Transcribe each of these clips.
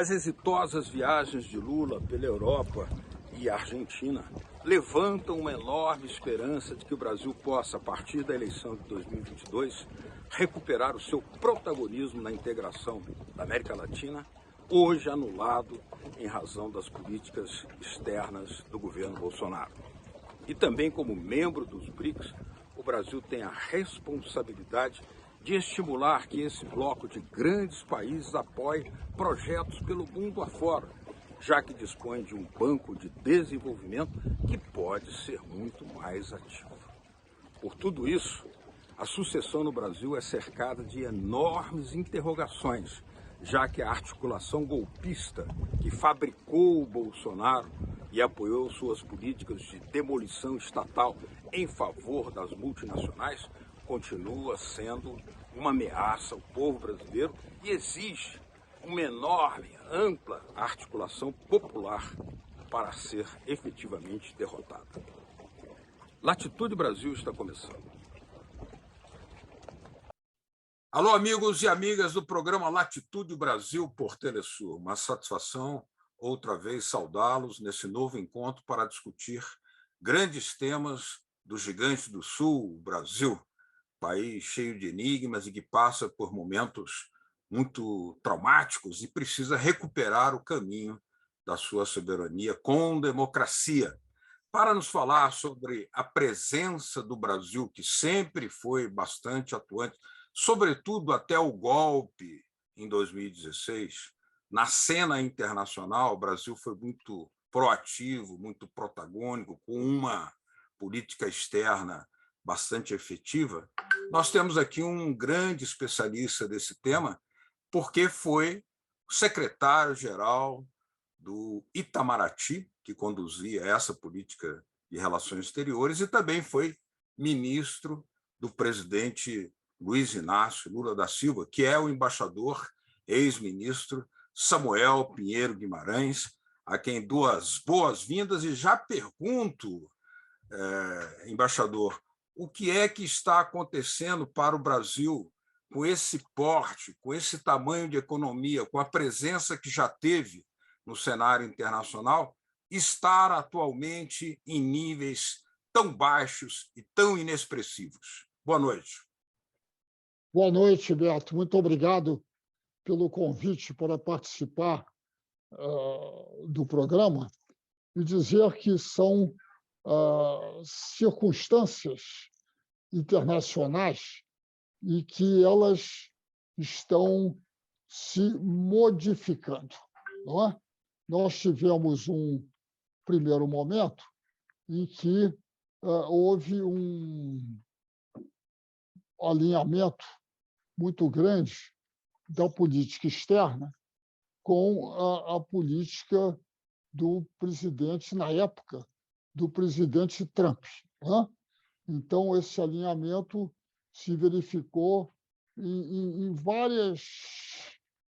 As exitosas viagens de Lula pela Europa e Argentina levantam uma enorme esperança de que o Brasil possa, a partir da eleição de 2022, recuperar o seu protagonismo na integração da América Latina, hoje anulado em razão das políticas externas do governo Bolsonaro. E também, como membro dos BRICS, o Brasil tem a responsabilidade de estimular que esse bloco de grandes países apoie projetos pelo mundo afora, já que dispõe de um banco de desenvolvimento que pode ser muito mais ativo. Por tudo isso, a sucessão no Brasil é cercada de enormes interrogações, já que a articulação golpista que fabricou o Bolsonaro e apoiou suas políticas de demolição estatal em favor das multinacionais continua sendo uma ameaça ao povo brasileiro e exige uma enorme, ampla articulação popular para ser efetivamente derrotada. Latitude Brasil está começando. Alô, amigos e amigas do programa Latitude Brasil por Telesur. Uma satisfação, outra vez, saudá-los nesse novo encontro para discutir grandes temas do gigante do Sul, o Brasil, país cheio de enigmas e que passa por momentos muito traumáticos e precisa recuperar o caminho da sua soberania com democracia. Para nos falar sobre a presença do Brasil, que sempre foi bastante atuante, sobretudo até o golpe em 2016, na cena internacional, o Brasil foi muito proativo, muito protagônico, com uma política externa bastante efetiva. Nós temos aqui um grande especialista desse tema, porque foi o secretário-geral do Itamaraty, que conduzia essa política de relações exteriores, e também foi ministro do presidente Luiz Inácio Lula da Silva, que é o embaixador, ex-ministro Samuel Pinheiro Guimarães, a quem dou as boas-vindas e já pergunto, embaixador, o que é que está acontecendo para o Brasil com esse porte, com esse tamanho de economia, com a presença que já teve no cenário internacional, estar atualmente em níveis tão baixos e tão inexpressivos? Boa noite. Boa noite, Beto. Muito obrigado pelo convite para participar do programa e dizer que são circunstâncias internacionais e que elas estão se modificando, não é? Nós tivemos um primeiro momento em que houve um alinhamento muito grande da política externa com a política do presidente, na época, do presidente Trump, né? Então, esse alinhamento se verificou em várias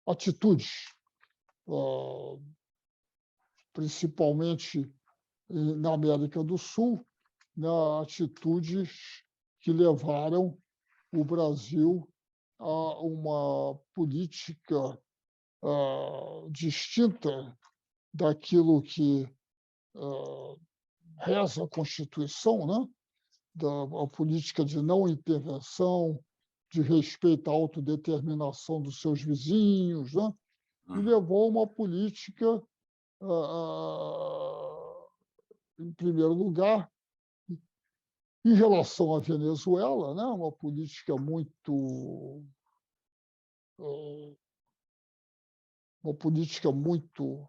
atitudes, principalmente na América do Sul, atitudes que levaram o Brasil a uma política distinta daquilo que reza a Constituição, né? A política de não intervenção, de respeito à autodeterminação dos seus vizinhos, né? E levou a uma política, em primeiro lugar, em relação à Venezuela, né? Uma política muito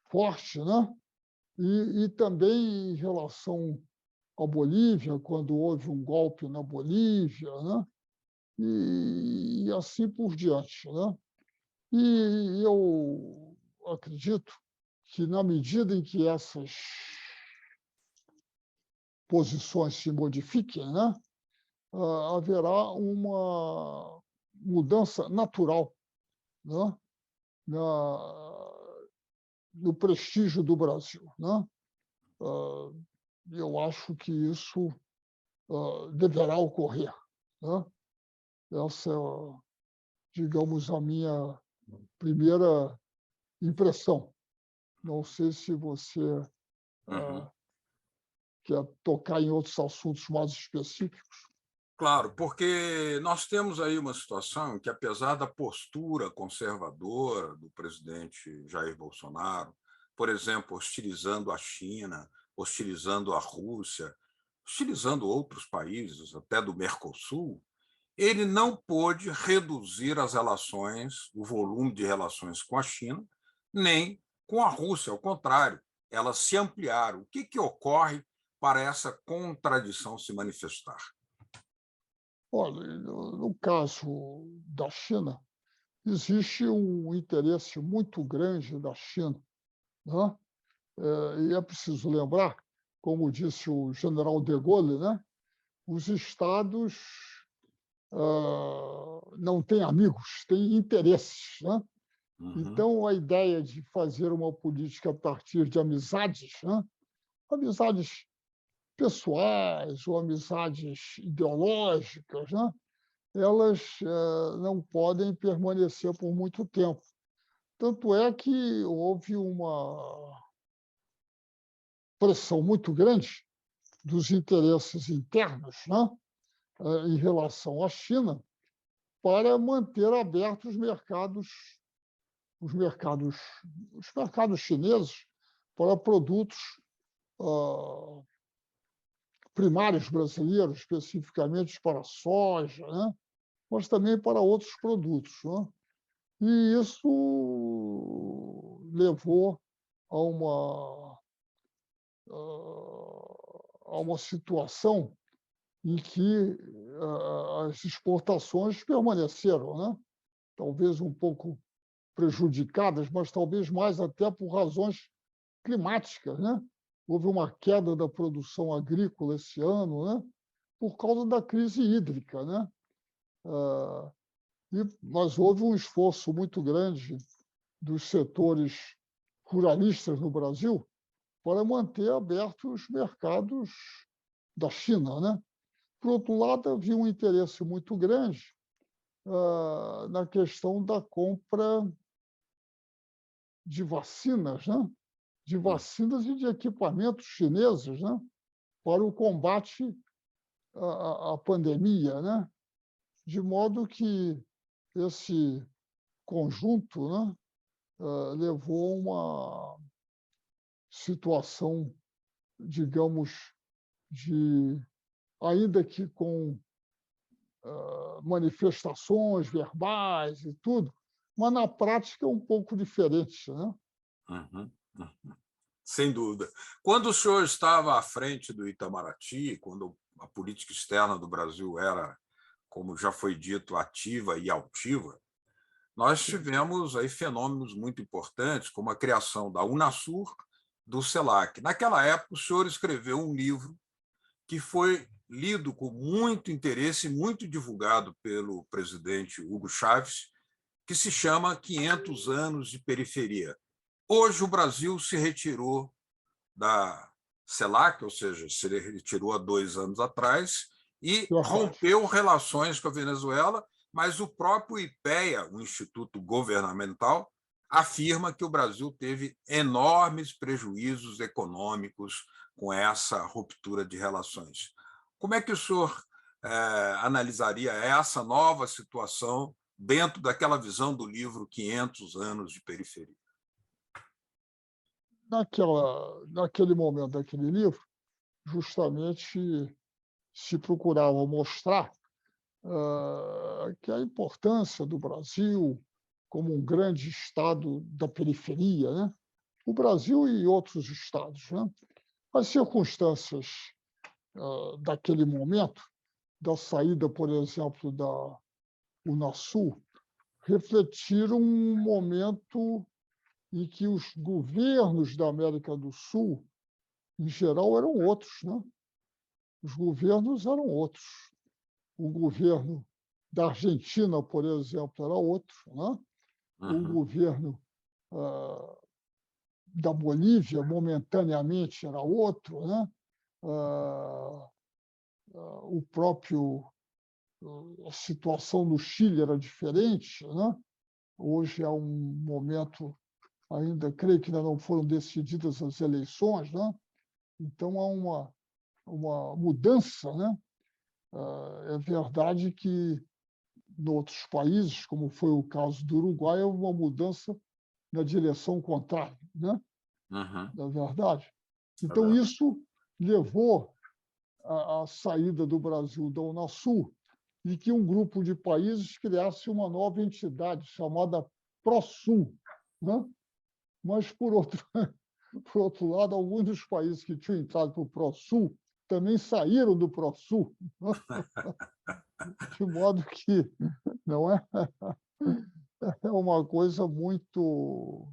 forte, né? E também em relação à Bolívia, quando houve um golpe na Bolívia, né? E assim por diante, né? E eu acredito que, na medida em que essas posições se modifiquem, né? Haverá uma mudança natural, né? No prestígio do Brasil, né? Eu acho que isso deverá ocorrer, né? Essa é, digamos, a minha primeira impressão. Não sei se você Uhum. quer tocar em outros assuntos mais específicos. Claro, porque nós temos aí uma situação em que, apesar da postura conservadora do presidente Jair Bolsonaro, por exemplo, hostilizando a China, hostilizando a Rússia, hostilizando outros países, até do Mercosul, ele não pôde reduzir as relações, o volume de relações com a China, nem com a Rússia. Ao contrário, elas se ampliaram. O que ocorre para essa contradição se manifestar? Olha, no caso da China, existe um interesse muito grande da China, né? E é preciso lembrar, como disse o general de Gaulle, né? Os estados não têm amigos, têm interesses, né? Uhum. Então, a ideia de fazer uma política a partir de amizades, né? Amizades pessoais ou amizades ideológicas, né? Elas não podem permanecer por muito tempo. Tanto é que houve uma pressão muito grande dos interesses internos, né, em relação à China, para manter abertos os mercados, os mercados chineses para produtos ah, primários brasileiros, especificamente para a soja, né, mas também para outros produtos, né? E isso levou a uma situação em que as exportações permaneceram, né? Talvez um pouco prejudicadas, mas talvez mais até por razões climáticas, né? Houve uma queda da produção agrícola esse ano, né? Por causa da crise hídrica, né? Mas houve um esforço muito grande dos setores ruralistas no Brasil para manter abertos os mercados da China, né? Por outro lado, havia um interesse muito grande na questão da compra de vacinas, né? De vacinas e de equipamentos chineses, né? Para o combate à pandemia, né? De modo que esse conjunto, né? Levou a uma situação, digamos, de ainda que com manifestações verbais e tudo, mas na prática é um pouco diferente, né? Uhum. Uhum. Sem dúvida. Quando o senhor estava à frente do Itamaraty, quando a política externa do Brasil era, como já foi dito, ativa e altiva, nós Sim. tivemos aí fenômenos muito importantes, como a criação da Unasur, do CELAC. Naquela época, o senhor escreveu um livro que foi lido com muito interesse e muito divulgado pelo presidente Hugo Chávez, que se chama 500 anos de periferia. Hoje o Brasil se retirou da CELAC, ou seja, se retirou há 2 anos atrás, e Verdade. rompeu relações com a Venezuela, mas o próprio IPEA, o Instituto Governamental, afirma que o Brasil teve enormes prejuízos econômicos com essa ruptura de relações. Como é que o senhor analisaria essa nova situação dentro daquela visão do livro 500 anos de periferia? Naquele momento daquele livro, justamente se procurava mostrar que a importância do Brasil como um grande estado da periferia, né? O Brasil e outros estados, né? As circunstâncias daquele momento, da saída, por exemplo, da Unasul, refletiram um momento em que os governos da América do Sul, em geral, eram outros, né? Os governos eram outros. O governo da Argentina, por exemplo, era outro, né? O Uhum, governo da Bolívia, momentaneamente, era outro, né? O próprio a situação no Chile era diferente, né? Hoje é um momento ainda creio que ainda não foram decididas as eleições, né? Então há uma mudança, né? É verdade que em outros países, como foi o caso do Uruguai, houve uma mudança na direção contrária, né? Uhum. Na verdade. É Então, verdade. isso levou à saída do Brasil da Unasul e que um grupo de países criasse uma nova entidade chamada Prosul, né? Mas, por outro lado, alguns dos países que tinham entrado para o Prosul também saíram do Prosul, né? De modo que não é, é uma coisa muito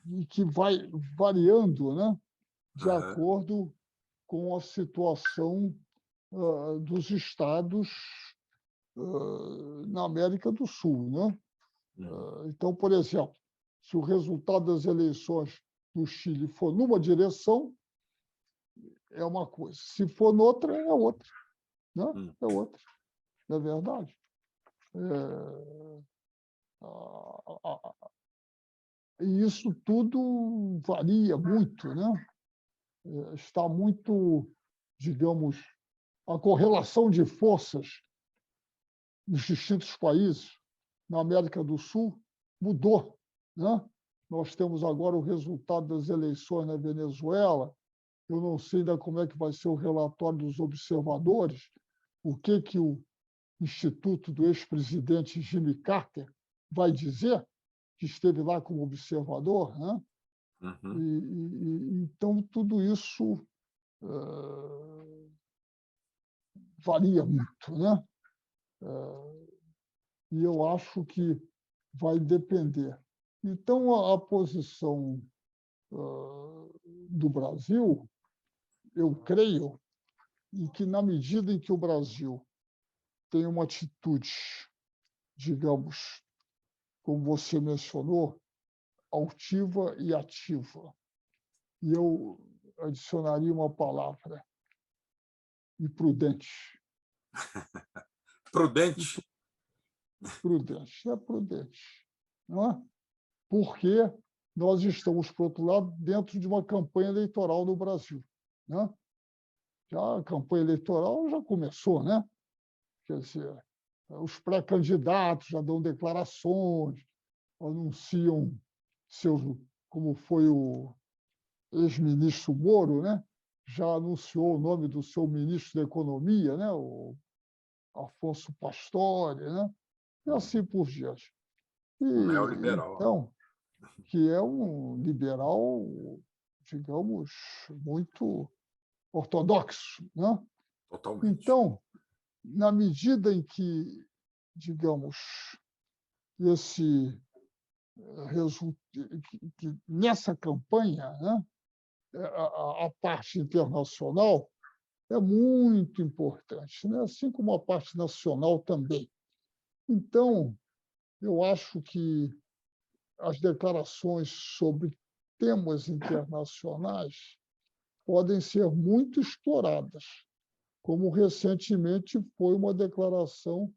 e que vai variando, né? De Uhum. acordo com a situação dos estados na América do Sul, né? Uhum. Então, por exemplo, se o resultado das eleições do Chile for numa direção, é uma coisa. Se for noutra, é outra, né? Uhum. É outra, não é verdade? E isso tudo varia muito, né? Está muito, digamos, a correlação de forças nos distintos países na América do Sul mudou, né? Nós temos agora o resultado das eleições na Venezuela. Eu não sei ainda como é que vai ser o relatório dos observadores, o que o Instituto do ex-presidente Jimmy Carter vai dizer, que esteve lá como observador, né? Uhum. Então, tudo isso varia muito, né? E eu acho que vai depender. Então, a posição do Brasil, eu creio, e que na medida em que o Brasil tem uma atitude, digamos, como você mencionou, altiva e ativa, e eu adicionaria uma palavra, e prudente. Prudente. Prudente, é prudente, não é? Porque nós estamos, por outro lado, dentro de uma campanha eleitoral no Brasil, né? Já a campanha eleitoral já começou, né? Quer dizer, os pré-candidatos já dão declarações, anunciam seus, como foi o ex-ministro Moro, né? Já anunciou o nome do seu ministro da Economia, né? O Afonso Pastore, né? E assim por diante. E, Um neoliberal. então, que é um liberal, digamos, muito ortodoxo, né? Totalmente. Então, na medida em que, digamos, esse que nessa campanha, né, a parte internacional é muito importante, né? Assim como a parte nacional também. Então, eu acho que as declarações sobre temas internacionais podem ser muito exploradas, como recentemente foi uma declaração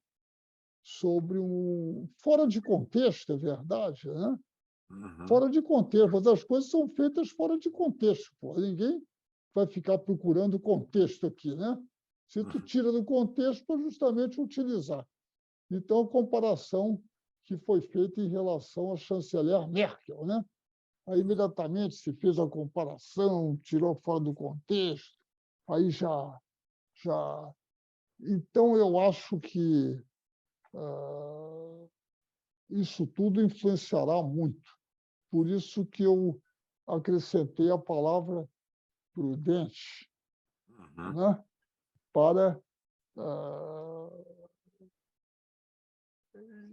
sobre fora de contexto, é verdade, né? Uhum. Fora de contexto, mas as coisas são feitas fora de contexto. Pô. Ninguém vai ficar procurando contexto aqui, né? Se tu Uhum. tira do contexto para justamente utilizar. Então, a comparação que foi feita em relação à chanceler Merkel, né? Aí, imediatamente, se fez a comparação, tirou fora do contexto, aí já. Então, eu acho que isso tudo influenciará muito. Por isso que eu acrescentei a palavra prudente, Uhum. né? Para uh,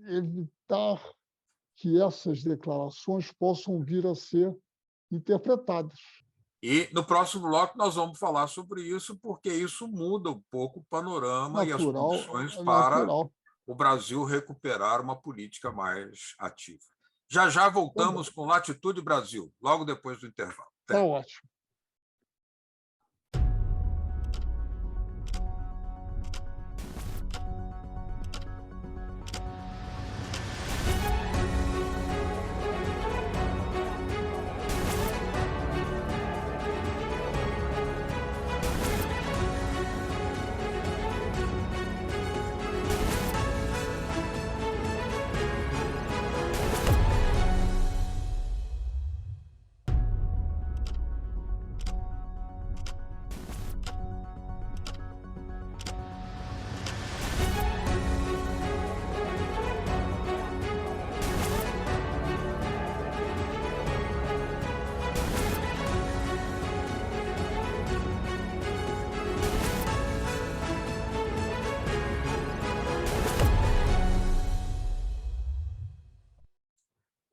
evitar que essas declarações possam vir a ser interpretadas. E no próximo bloco nós vamos falar sobre isso, porque isso muda um pouco o panorama e as Natural, condições é para natural. o Brasil recuperar uma política mais ativa. Já já Tá voltamos bom, com Latitude Brasil, logo depois do intervalo. tá Até. ótimo.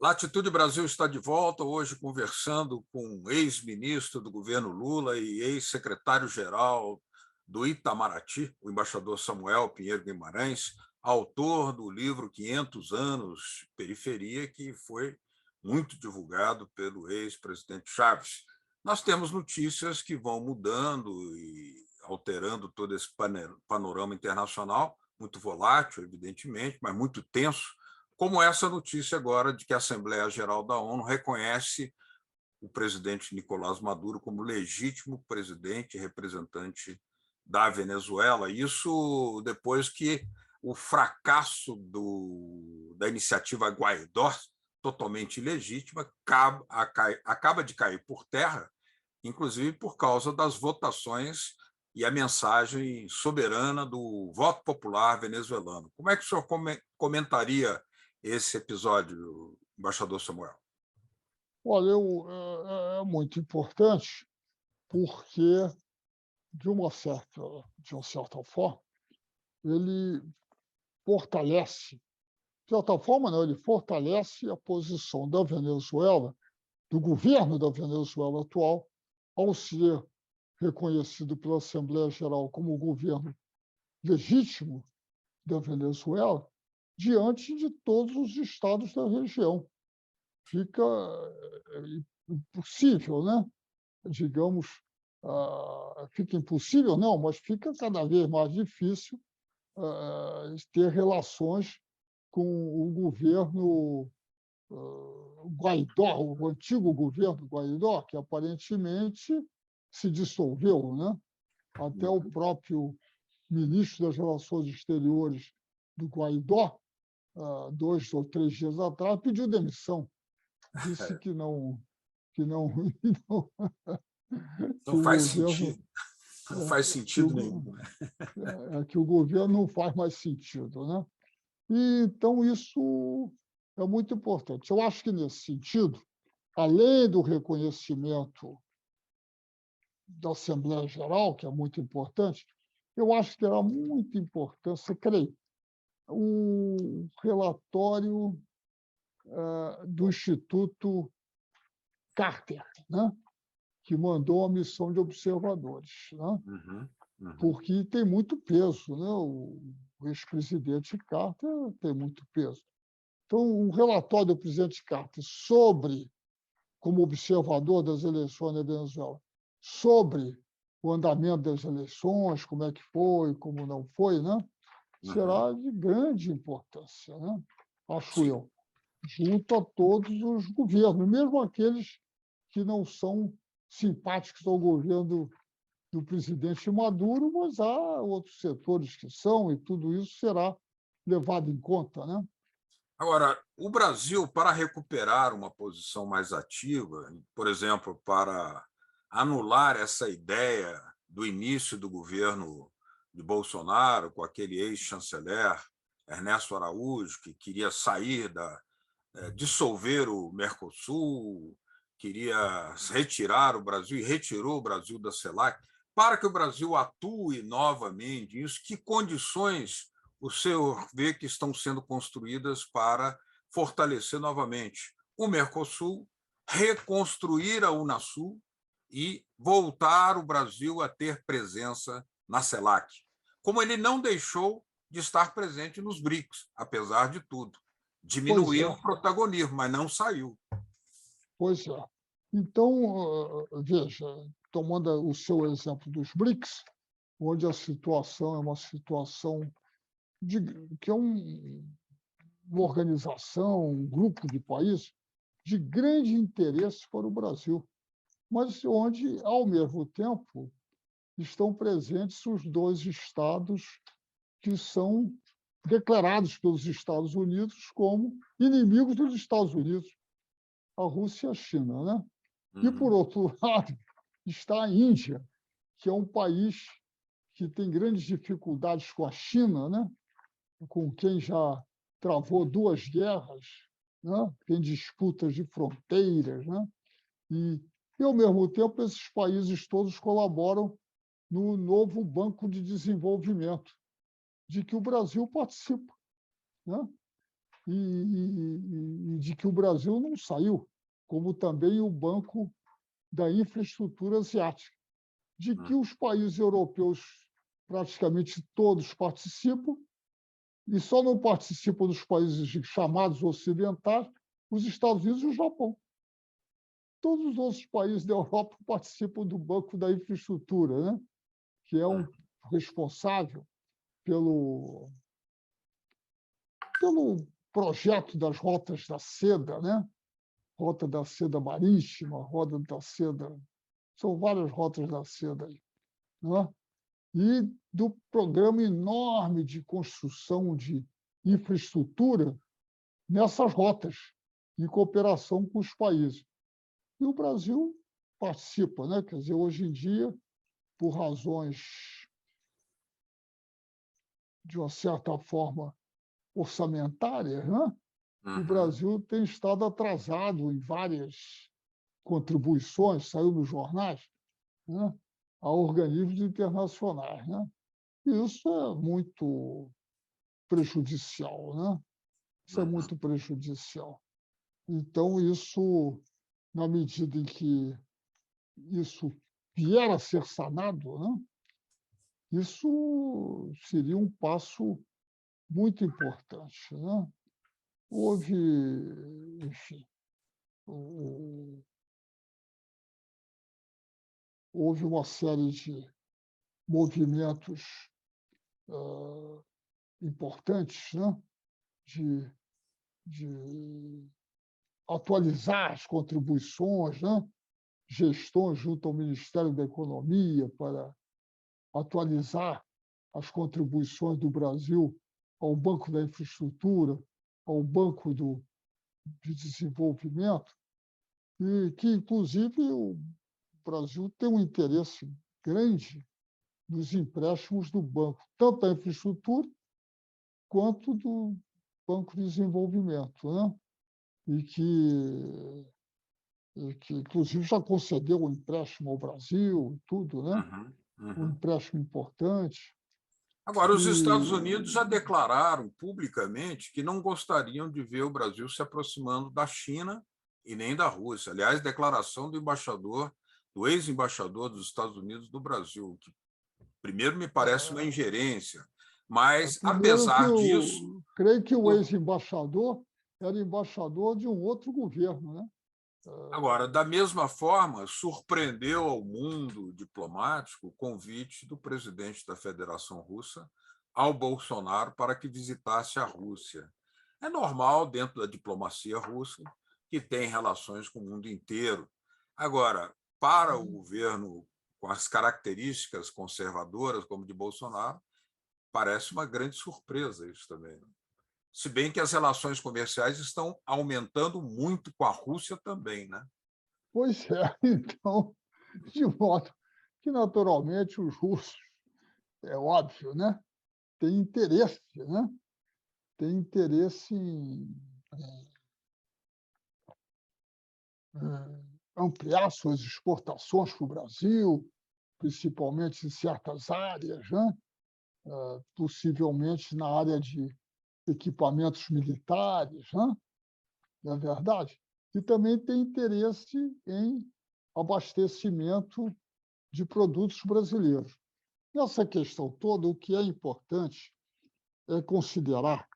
Latitude Brasil está de volta, hoje conversando com um ex-ministro do governo Lula e ex-secretário-geral do Itamaraty, o embaixador Samuel Pinheiro Guimarães, autor do livro 500 anos de periferia, que foi muito divulgado pelo ex-presidente Chaves. Nós temos notícias que vão mudando e alterando todo esse panorama internacional, muito volátil, evidentemente, mas muito tenso, como essa notícia agora de que a Assembleia Geral da ONU reconhece o presidente Nicolás Maduro como legítimo presidente e representante da Venezuela. Isso depois que o fracasso da iniciativa Guaidó, totalmente ilegítima, acaba de cair por terra, inclusive por causa das votações e a mensagem soberana do voto popular venezuelano. Como é que o senhor comentaria esse episódio, embaixador Samuel? Olha, é muito importante porque, de uma certa forma, ele fortalece, de certa forma não, ele fortalece a posição da Venezuela, do governo da Venezuela atual, ao ser reconhecido pela Assembleia Geral como o governo legítimo da Venezuela, diante de todos os estados da região. Fica impossível, né? Digamos, fica impossível, não, mas fica cada vez mais difícil ter relações com o governo Guaidó, o antigo governo Guaidó, que aparentemente se dissolveu, né? Até o próprio ministro das Relações Exteriores do Guaidó, 2 ou 3 dias atrás, pediu demissão. Disse que não, que não, que Não o faz governo sentido. Não faz sentido nenhum. que o governo não faz mais sentido, né? E, então, isso é muito importante. Eu acho que, nesse sentido, além do reconhecimento da Assembleia Geral, que é muito importante, eu acho que terá muita importância, creio, o relatório do Instituto Carter, né? Que mandou a missão de observadores, né? Uhum, uhum. Porque tem muito peso, né? O ex-presidente Carter tem muito peso. Então, o relatório do presidente Carter sobre, como observador das eleições na Venezuela, sobre o andamento das eleições, como é que foi, como não foi, né? Será de grande importância, né? Acho Sim. eu, junto a todos os governos, mesmo aqueles que não são simpáticos ao governo do presidente Maduro, mas há outros setores que são, e tudo isso será levado em conta, né? Agora, o Brasil, para recuperar uma posição mais ativa, por exemplo, para anular essa ideia do início do governo de Bolsonaro, com aquele ex-chanceler Ernesto Araújo, que queria sair dissolver o Mercosul, queria retirar o Brasil e retirou o Brasil da CELAC, para que o Brasil atue novamente nisso, que condições o senhor vê que estão sendo construídas para fortalecer novamente o Mercosul, reconstruir a Unasul e voltar o Brasil a ter presença na CELAC, como ele não deixou de estar presente nos BRICS, apesar de tudo. Diminuiu o protagonismo, mas não saiu. Pois é. Então, veja, tomando o seu exemplo dos BRICS, onde a situação é uma situação que é uma organização, um grupo de países de grande interesse para o Brasil, mas onde, ao mesmo tempo, estão presentes os 2 estados que são declarados pelos Estados Unidos como inimigos dos Estados Unidos, a Rússia e a China, né? E, por outro lado, está a Índia, que é um país que tem grandes dificuldades com a China, né? Com quem já travou 2 guerras, né? Tem disputas de fronteiras, né? E, ao mesmo tempo, esses países todos colaboram no novo Banco de Desenvolvimento, de que o Brasil participa, né? e de que o Brasil não saiu, como também o Banco da Infraestrutura Asiática, de que os países europeus praticamente todos participam, e só não participam dos países chamados ocidentais, os Estados Unidos e o Japão. Todos os outros países da Europa participam do Banco da Infraestrutura, né? Que é um responsável pelo projeto das rotas da seda, né? Rota da seda marítima, rota da seda... São várias rotas da seda aí, né? E do programa enorme de construção de infraestrutura nessas rotas, em cooperação com os países. E o Brasil participa, né? Quer dizer, hoje em dia, por razões, de uma certa forma, orçamentárias, né? O Brasil tem estado atrasado em várias contribuições, saiu nos jornais, né? A organismos internacionais, né? E isso é muito prejudicial, né? Isso é muito prejudicial. Então, isso, na medida em que isso vier a ser sanado, né? Isso seria um passo muito importante, né? Houve, enfim, houve uma série de movimentos importantes, né? de atualizar as contribuições, né? Gestões junto ao Ministério da Economia para atualizar as contribuições do Brasil ao Banco da Infraestrutura, ao Banco de Desenvolvimento, e que, inclusive, o Brasil tem um interesse grande nos empréstimos do banco, tanto da infraestrutura quanto do Banco de Desenvolvimento, né? E que, inclusive, já concedeu um empréstimo ao Brasil, e tudo, né? Um empréstimo importante. Agora, os Estados Unidos já declararam publicamente que não gostariam de ver o Brasil se aproximando da China e nem da Rússia. Aliás, declaração do ex-embaixador dos Estados Unidos do Brasil, que primeiro me parece uma ingerência, mas, Primeiro que apesar disso... creio que o ex-embaixador era embaixador de um outro governo, né? Agora, da mesma forma, surpreendeu ao mundo diplomático o convite do presidente da Federação Russa ao Bolsonaro para que visitasse a Rússia. É normal, dentro da diplomacia russa, que tem relações com o mundo inteiro. Agora, para o governo com as características conservadoras, como de Bolsonaro, parece uma grande surpresa isso também. Se bem que as relações comerciais estão aumentando muito com a Rússia também, né? Pois é, então, de modo que, naturalmente, os russos, é óbvio, né? Têm interesse, né? Têm interesse em ampliar suas exportações para o Brasil, principalmente em certas áreas, né? Possivelmente na área de equipamentos militares, né? Não é verdade? E também tem interesse em abastecimento de produtos brasileiros. Nessa questão toda, o que é importante é considerar,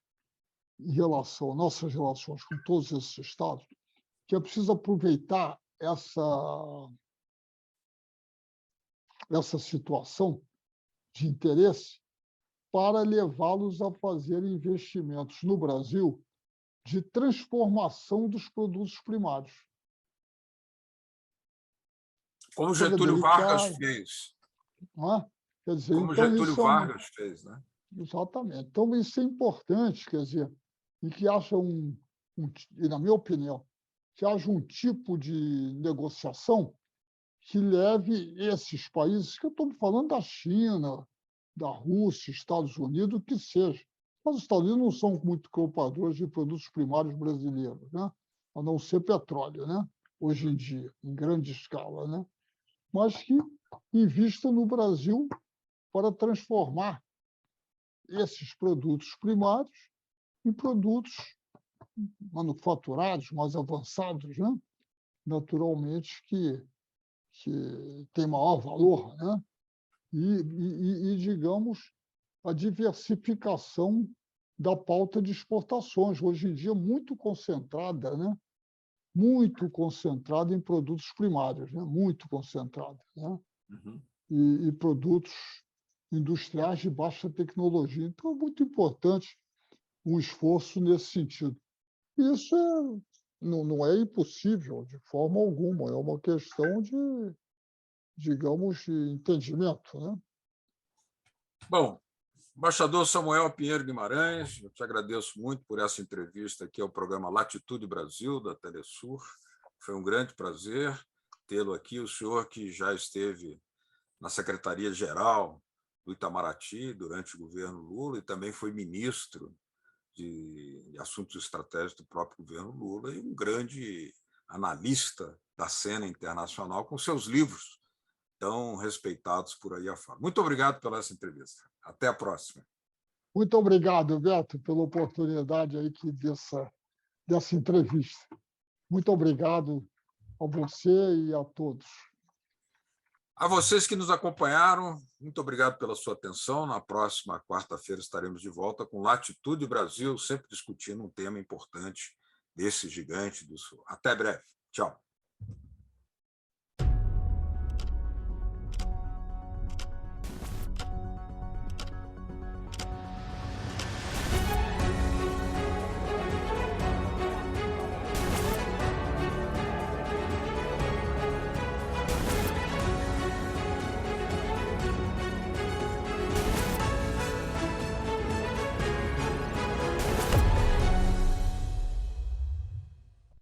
em relação às nossas relações com todos esses estados, que é preciso aproveitar essa situação de interesse para levá-los a fazer investimentos no Brasil de transformação dos produtos primários. Como Getúlio Vargas fez. Não é? Quer dizer, Como então Getúlio isso Vargas fez, né? Exatamente. Então, isso é importante, quer dizer, e que haja e na minha opinião, que haja um tipo de negociação que leve esses países, que eu estou falando da China, da Rússia, Estados Unidos, o que seja. Mas os Estados Unidos não são muito compradores de produtos primários brasileiros, né? A não ser petróleo, né? Hoje em dia, em grande escala, né? Mas que invistam no Brasil para transformar esses produtos primários em produtos manufaturados, mais avançados, né? Naturalmente que tem maior valor, né? Digamos, a diversificação da pauta de exportações, hoje em dia muito concentrada, né? Muito concentrada em produtos primários, né? Muito concentrada, né? Uhum. E produtos industriais de baixa tecnologia. Então, é muito importante um esforço nesse sentido. Isso não é impossível de forma alguma, é uma questão de, digamos, de entendimento, né? Bom, embaixador Samuel Pinheiro Guimarães, eu te agradeço muito por essa entrevista aqui ao programa Latitude Brasil, da Telesur. Foi um grande prazer tê-lo aqui, o senhor que já esteve na Secretaria-Geral do Itamaraty durante o governo Lula e também foi ministro de Assuntos Estratégicos do próprio governo Lula e um grande analista da cena internacional com seus livros tão respeitados por aí afora. Muito obrigado pela essa entrevista. Até a próxima. Muito obrigado, Beto, pela oportunidade aí dessa entrevista. Muito obrigado a você e a todos. A vocês que nos acompanharam, muito obrigado pela sua atenção. Na próxima quarta-feira estaremos de volta com Latitude Brasil, sempre discutindo um tema importante desse gigante do Sul. Até breve. Tchau.